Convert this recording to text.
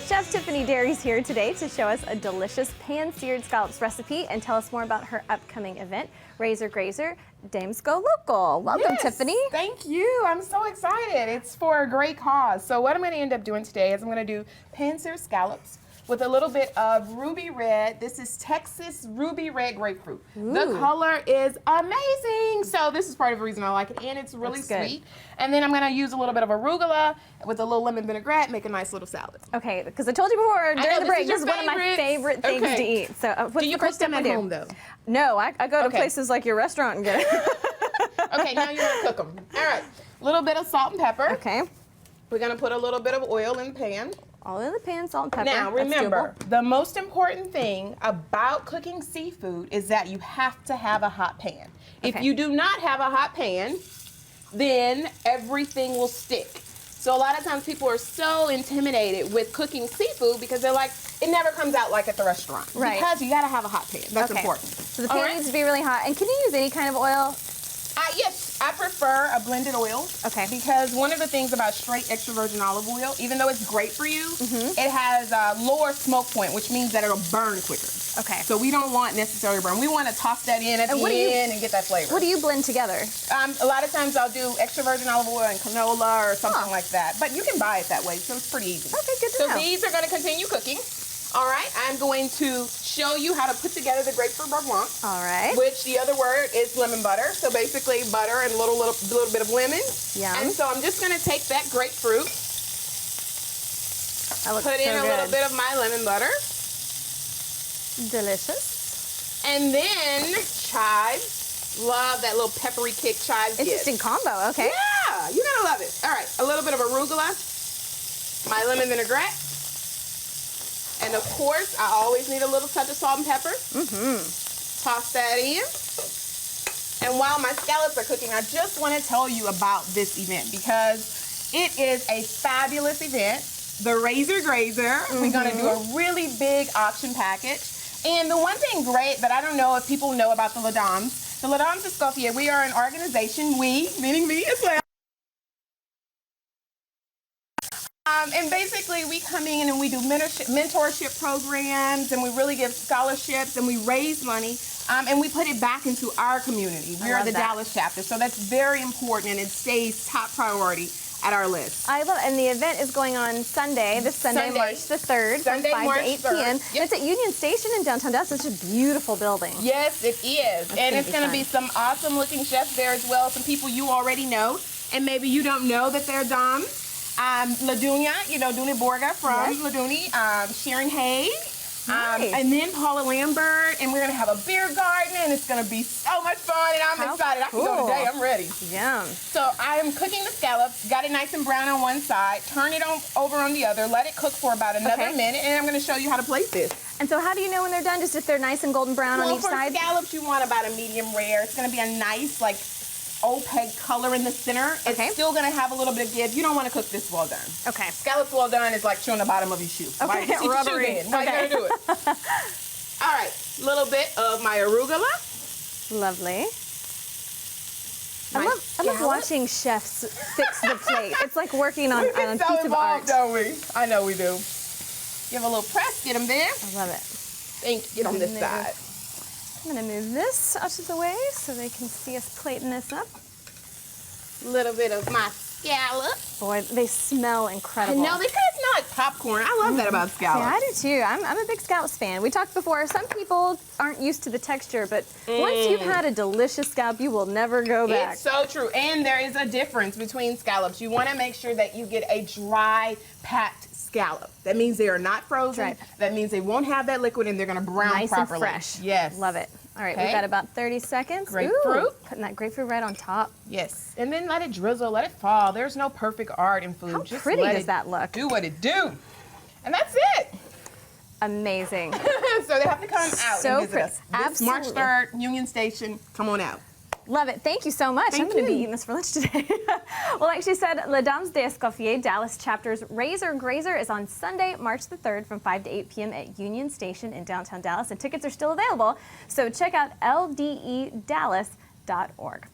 Chef Tiffany Derry's here today to show us a delicious pan-seared scallops recipe and tell us more about her upcoming event, Razor Grazer, Dames Go Local. Welcome, Yes, Tiffany. Thank you. I'm so excited. It's for a great cause. So what I'm going to end up doing today is I'm going to do pan-seared scallops with a little bit of ruby red. This is Texas ruby red grapefruit. Ooh. The color is amazing. So this is part of the reason I like it, and it's really sweet. And then I'm going to use a little bit of arugula with a little lemon vinaigrette, make a nice little salad. Okay, because I told you before during the break, this is one of my favorite things to eat. So what's do you the first cook them step at I do? home though? No, I go to places like your restaurant and get it. Okay, now you're going to cook them. All right, a little bit of salt and pepper. Okay. We're going to put a little bit of oil in the pan. All in the pan, salt and pepper. Now remember, the most important thing about cooking seafood is that you have to have a hot pan. Okay. If you do not have a hot pan, then everything will stick. So a lot of times people are so intimidated with cooking seafood because they're like, it never comes out like at the restaurant. Right. Because you gotta have a hot pan. That's important. So the pan needs to be really hot. And can you use any kind of oil? Yes, I prefer a blended oil. Okay. Because one of the things about straight extra virgin olive oil, even though it's great for you, it has a lower smoke point, which means that it'll burn quicker. Okay. So we don't want necessarily burn. We want to toss that in at the end and get that flavor. What do you blend together? A lot of times I'll do extra virgin olive oil and canola or something like that. But you can buy it that way, so it's pretty easy. Okay, good to know. So these are going to continue cooking. All right, I'm going to show you how to put together the grapefruit beurre blanc. All right. Which the other word is lemon butter. So basically butter and a little bit of lemon. Yum. And so I'm just going to take that grapefruit, put in a little bit of my lemon butter. Delicious. And then chives. Love that little peppery kick chives gives. Interesting combo, okay. Yeah, you're going to love it. All right, a little bit of arugula, my lemon vinaigrette. And of course, I always need a little touch of salt and pepper. Toss that in. And while my scallops are cooking, I just want to tell you about this event because it is a fabulous event. The Razor Grazer. We're going to do a really big auction package. And the one thing great that I don't know if people know about the Les Dames Escoffier, we are an organization, we, meaning me as well. And basically, we come in and we do mentorship programs, and we really give scholarships, and we raise money, and we put it back into our community. We are the Dallas chapter, so that's very important, and it stays top priority at our list. I love it. And the event is going on Sunday, this Sunday, March the 3rd, from 5 to 8 p.m. Yep. It's at Union Station in downtown Dallas. It's a beautiful building. Yes, it is. And it's going to be some awesome-looking chefs there as well, some people you already know, and maybe you don't know that they're dames. Ladunia, you know, Dooney Borga from Ladunia, Sharon Hay, and then Paula Lambert, and we're going to have a beer garden, and it's going to be so much fun, and I'm excited. I can go today. I'm ready. Yum. So I am cooking the scallops, got it nice and brown on one side, turn it over on the other, let it cook for about another minute, and I'm going to show you how to plate this. And so how do you know when they're done? Just if they're nice and golden brown on each side? For scallops, you want about a medium rare. It's going to be a nice, like, opaque color in the center. It's still going to have a little bit of give. You don't want to cook this well done. Okay. Scallops well done is like chewing the bottom of your shoe. Okay, rubbery. Why you gotta do it? All right, a little bit of my arugula. Lovely. I love watching chefs fix the plate. It's like working on a piece of art. Don't we? I know we do. Give a little press, get them there. I love it. Thank you. Get on this side. I'm going to move this out of the way so they can see us plating this up. A little bit of my scallop. Boy, they smell incredible. No, they kind of smell like popcorn. I love that about scallops. Yeah, I do too. I'm a big scallops fan. We talked before, some people aren't used to the texture, but once you've had a delicious scallop, you will never go back. It's so true. And there is a difference between scallops. You want to make sure that you get a dry, packed scallop. That means they are not frozen. Right. That means they won't have that liquid and they're going to brown nice properly. And fresh. Yes. Love it. All right, we've got about 30 seconds. Grapefruit. Ooh, putting that grapefruit right on top. Yes. And then let it drizzle, let it fall. There's no perfect art in food. How Just pretty let does it that look? do what it do. And that's it. Amazing. So they have to come out so and visit us. This March 3rd, Union Station. Come on out. Love it. Thank you so much. I'm going to be eating this for lunch today. Well, like she said, Les Dames Escoffier Dallas chapter's Razor Grazer is on Sunday, March the 3rd from 5 to 8 p.m. at Union Station in downtown Dallas, and tickets are still available. So check out ldedallas.org.